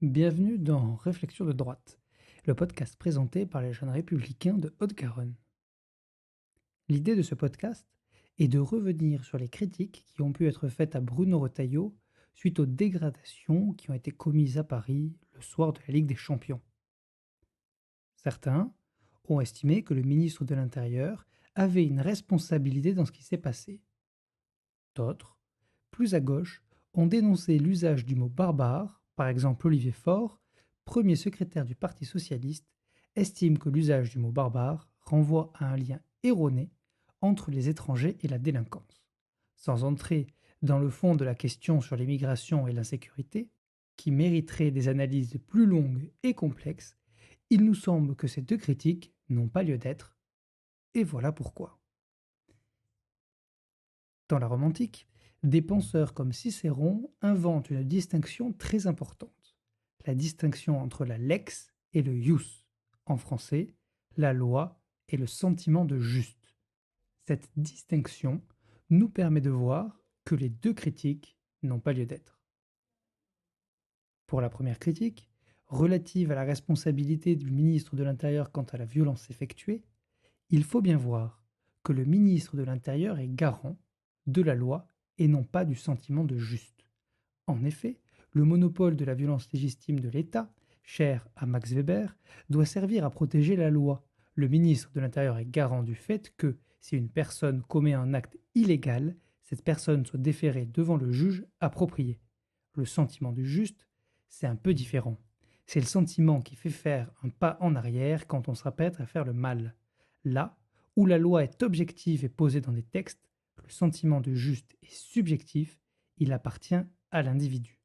Bienvenue dans Réflexion de droite, le podcast présenté par les jeunes républicains de Haute-Garonne. L'idée de ce podcast est de revenir sur les critiques qui ont pu être faites à Bruno Retailleau suite aux dégradations qui ont été commises à Paris le soir de la Ligue des Champions. Certains ont estimé que le ministre de l'Intérieur avait une responsabilité dans ce qui s'est passé. D'autres, plus à gauche, ont dénoncé l'usage du mot barbare. Par exemple, Olivier Faure, premier secrétaire du Parti socialiste, estime que l'usage du mot barbare renvoie à un lien erroné entre les étrangers et la délinquance. Sans entrer dans le fond de la question sur l'immigration et l'insécurité, qui mériterait des analyses plus longues et complexes, il nous semble que ces deux critiques n'ont pas lieu d'être, et voilà pourquoi. Dans la Rome antique, des penseurs comme Cicéron inventent une distinction très importante, la distinction entre la lex et le ius, en français, la loi et le sentiment de juste. Cette distinction nous permet de voir que les deux critiques n'ont pas lieu d'être. Pour la première critique, relative à la responsabilité du ministre de l'Intérieur quant à la violence effectuée, il faut bien voir que le ministre de l'Intérieur est garant de la loi et non pas du sentiment de juste. En effet, le monopole de la violence légitime de l'État, cher à Max Weber, doit servir à protéger la loi. Le ministre de l'Intérieur est garant du fait que, si une personne commet un acte illégal, cette personne soit déférée devant le juge approprié. Le sentiment du juste, c'est un peu différent. C'est le sentiment qui fait faire un pas en arrière quand on s'apprête à faire le mal. Là où la loi est objective et posée dans des textes, le sentiment de juste est subjectif, il appartient à l'individu.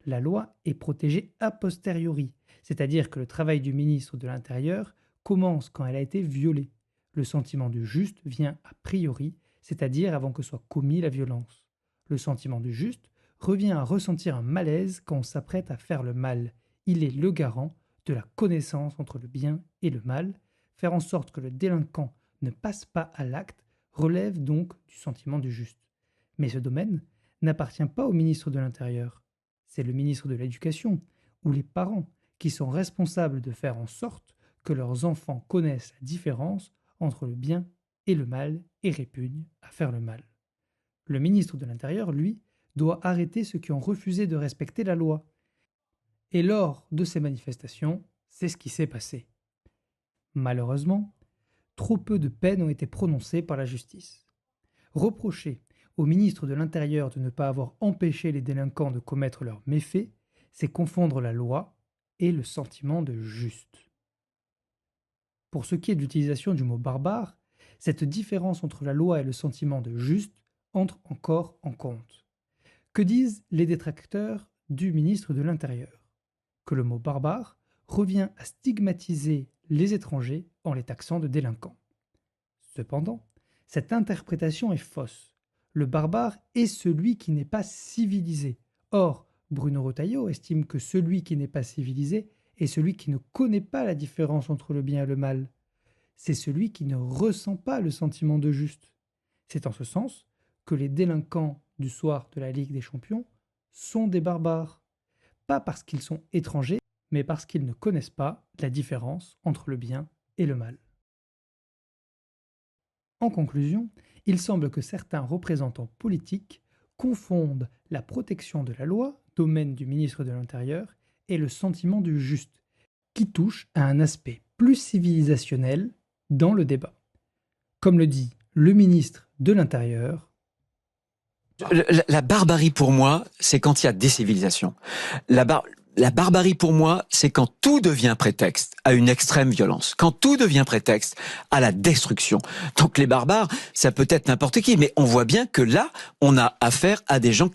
La loi est protégée a posteriori, c'est-à-dire que le travail du ministre de l'Intérieur commence quand elle a été violée. Le sentiment du juste vient a priori, c'est-à-dire avant que soit commis la violence. Le sentiment du juste revient à ressentir un malaise quand on s'apprête à faire le mal. Il est le garant de la connaissance entre le bien et le mal. Faire en sorte que le délinquant ne passe pas à l'acte relève donc du sentiment du juste. Mais ce domaine n'appartient pas au ministre de l'Intérieur. C'est le ministre de l'Éducation ou les parents qui sont responsables de faire en sorte que leurs enfants connaissent la différence entre le bien et le mal et répugnent à faire le mal. Le ministre de l'Intérieur, lui, doit arrêter ceux qui ont refusé de respecter la loi. Et lors de ces manifestations, c'est ce qui s'est passé. Malheureusement, trop peu de peines ont été prononcées par la justice. Reprocher au ministre de l'Intérieur de ne pas avoir empêché les délinquants de commettre leurs méfaits, c'est confondre la loi et le sentiment de juste. Pour ce qui est de l'utilisation du mot barbare, cette différence entre la loi et le sentiment de juste entre encore en compte. Que disent les détracteurs du ministre de l'Intérieur? Que le mot barbare revient à stigmatiser les étrangers en les taxant de délinquants. Cependant, cette interprétation est fausse. Le barbare est celui qui n'est pas civilisé. Or, Bruno Retailleau estime que celui qui n'est pas civilisé est celui qui ne connaît pas la différence entre le bien et le mal. C'est celui qui ne ressent pas le sentiment de juste. C'est en ce sens que les délinquants du soir de la Ligue des Champions sont des barbares. Pas parce qu'ils sont étrangers, mais parce qu'ils ne connaissent pas la différence entre le bien et le mal. En conclusion, il semble que certains représentants politiques confondent la protection de la loi, domaine du ministre de l'Intérieur, et le sentiment du juste, qui touche à un aspect plus civilisationnel dans le débat. Comme le dit le ministre de l'Intérieur, La barbarie pour moi, c'est quand il y a décivilisation. La barbarie pour moi, c'est quand tout devient prétexte à une extrême violence, quand tout devient prétexte à la destruction. Donc les barbares, ça peut être n'importe qui, mais on voit bien que là, on a affaire à des gens qui